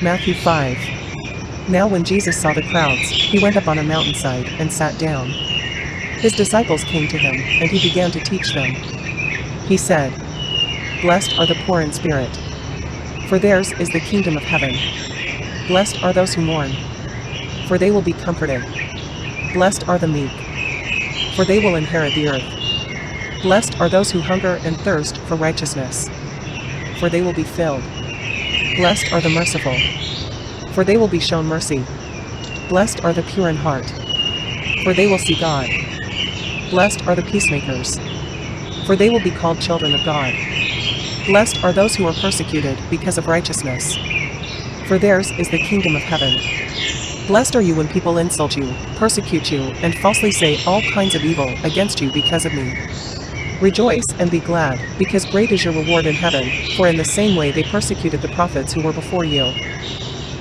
Matthew 5. Now when Jesus saw the crowds, he went up on a mountainside and sat down. His disciples came to him, and he began to teach them. He said, "Blessed are the poor in spirit, for theirs is the kingdom of heaven. Blessed are those who mourn, for they will be comforted. Blessed are the meek, for they will inherit the earth. Blessed are those who hunger and thirst for righteousness, for they will be filled. Blessed are the merciful, for they will be shown mercy. Blessed are the pure in heart, for they will see God. Blessed are the peacemakers, for they will be called children of God. Blessed are those who are persecuted because of righteousness, for theirs is the kingdom of heaven. Blessed are you when people insult you, persecute you, and falsely say all kinds of evil against you because of me. Rejoice and be glad, because great is your reward in heaven, for in the same way they persecuted the prophets who were before you.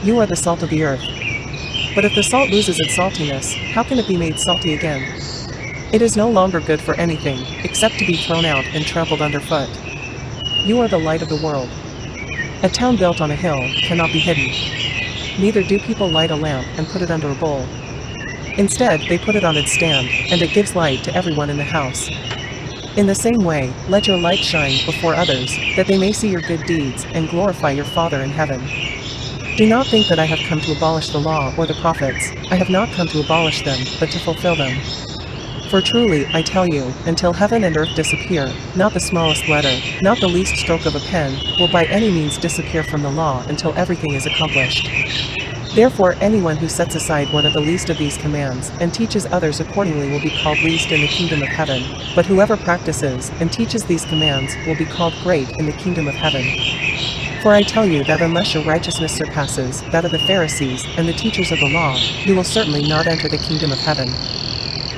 You are the salt of the earth. But if the salt loses its saltiness, how can it be made salty again? It is no longer good for anything, except to be thrown out and trampled underfoot. You are the light of the world. A town built on a hill cannot be hidden. Neither do people light a lamp and put it under a bowl. Instead, they put it on its stand, and it gives light to everyone in the house. In the same way, let your light shine before others, that they may see your good deeds and glorify your Father in heaven. Do not think that I have come to abolish the law or the prophets. I have not come to abolish them, but to fulfill them. For truly, I tell you, until heaven and earth disappear, not the smallest letter, not the least stroke of a pen, will by any means disappear from the law until everything is accomplished. Therefore anyone who sets aside one of the least of these commands, and teaches others accordingly will be called least in the kingdom of heaven, but whoever practices and teaches these commands will be called great in the kingdom of heaven. For I tell you that unless your righteousness surpasses that of the Pharisees and the teachers of the law, you will certainly not enter the kingdom of heaven.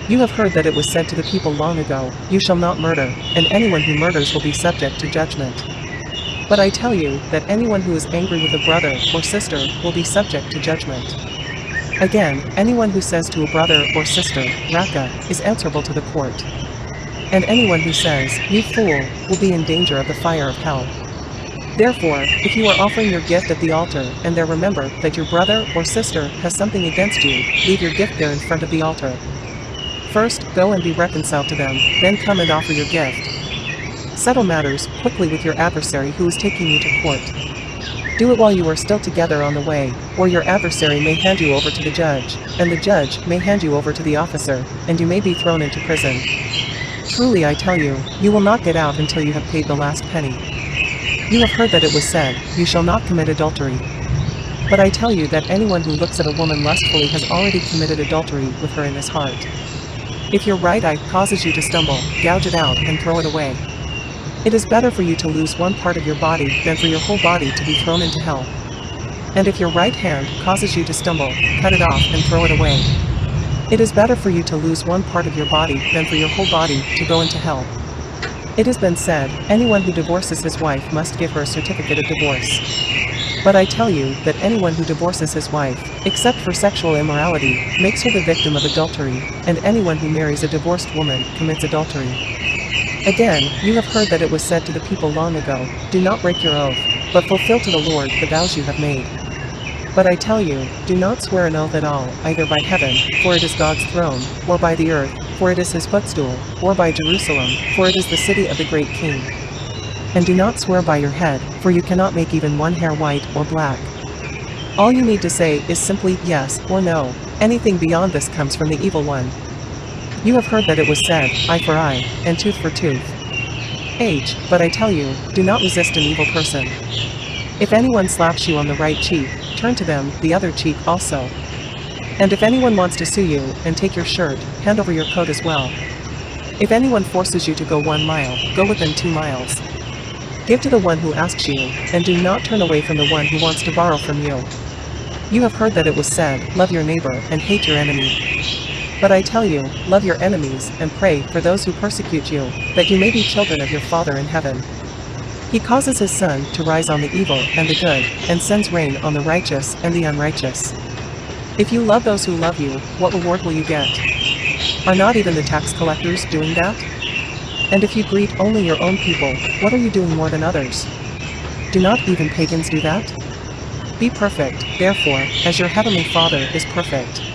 You have heard that it was said to the people long ago, "You shall not murder, and anyone who murders will be subject to judgment." But I tell you that anyone who is angry with a brother or sister will be subject to judgment. Again, anyone who says to a brother or sister, "Raka," is answerable to the court. And anyone who says, "You fool," will be in danger of the fire of hell. Therefore, if you are offering your gift at the altar, and there remember that your brother or sister has something against you, leave your gift there in front of the altar. First, go and be reconciled to them, then come and offer your gift. Settle matters quickly with your adversary who is taking you to court. Do it while you are still together on the way, or your adversary may hand you over to the judge, and the judge may hand you over to the officer, and you may be thrown into prison. Truly I tell you, you will not get out until you have paid the last penny. You have heard that it was said, "You shall not commit adultery." But I tell you that anyone who looks at a woman lustfully has already committed adultery with her in his heart. If your right eye causes you to stumble, gouge it out and throw it away. It is better for you to lose one part of your body than for your whole body to be thrown into hell. And if your right hand causes you to stumble, cut it off and throw it away. It is better for you to lose one part of your body than for your whole body to go into hell. It has been said, anyone who divorces his wife must give her a certificate of divorce. But I tell you that anyone who divorces his wife, except for sexual immorality, makes her the victim of adultery, and anyone who marries a divorced woman commits adultery. Again, you have heard that it was said to the people long ago, "Do not break your oath, but fulfill to the Lord the vows you have made." But I tell you, do not swear an oath at all, either by heaven, for it is God's throne, or by the earth, for it is his footstool, or by Jerusalem, for it is the city of the great king. And do not swear by your head, for you cannot make even one hair white or black. All you need to say is simply yes or no. Anything beyond this comes from the evil one. You have heard that it was said, "Eye for eye, and tooth for tooth." But I tell you, do not resist an evil person. If anyone slaps you on the right cheek, turn to them the other cheek also. And if anyone wants to sue you and take your shirt, hand over your coat as well. If anyone forces you to go 1 mile, go with them 2 miles. Give to the one who asks you, and do not turn away from the one who wants to borrow from you. You have heard that it was said, "Love your neighbor and hate your enemy." But I tell you, love your enemies, and pray for those who persecute you, that you may be children of your Father in heaven. He causes his sun to rise on the evil and the good, and sends rain on the righteous and the unrighteous. If you love those who love you, what reward will you get? Are not even the tax collectors doing that? And if you greet only your own people, what are you doing more than others? Do not even pagans do that? Be perfect, therefore, as your heavenly Father is perfect.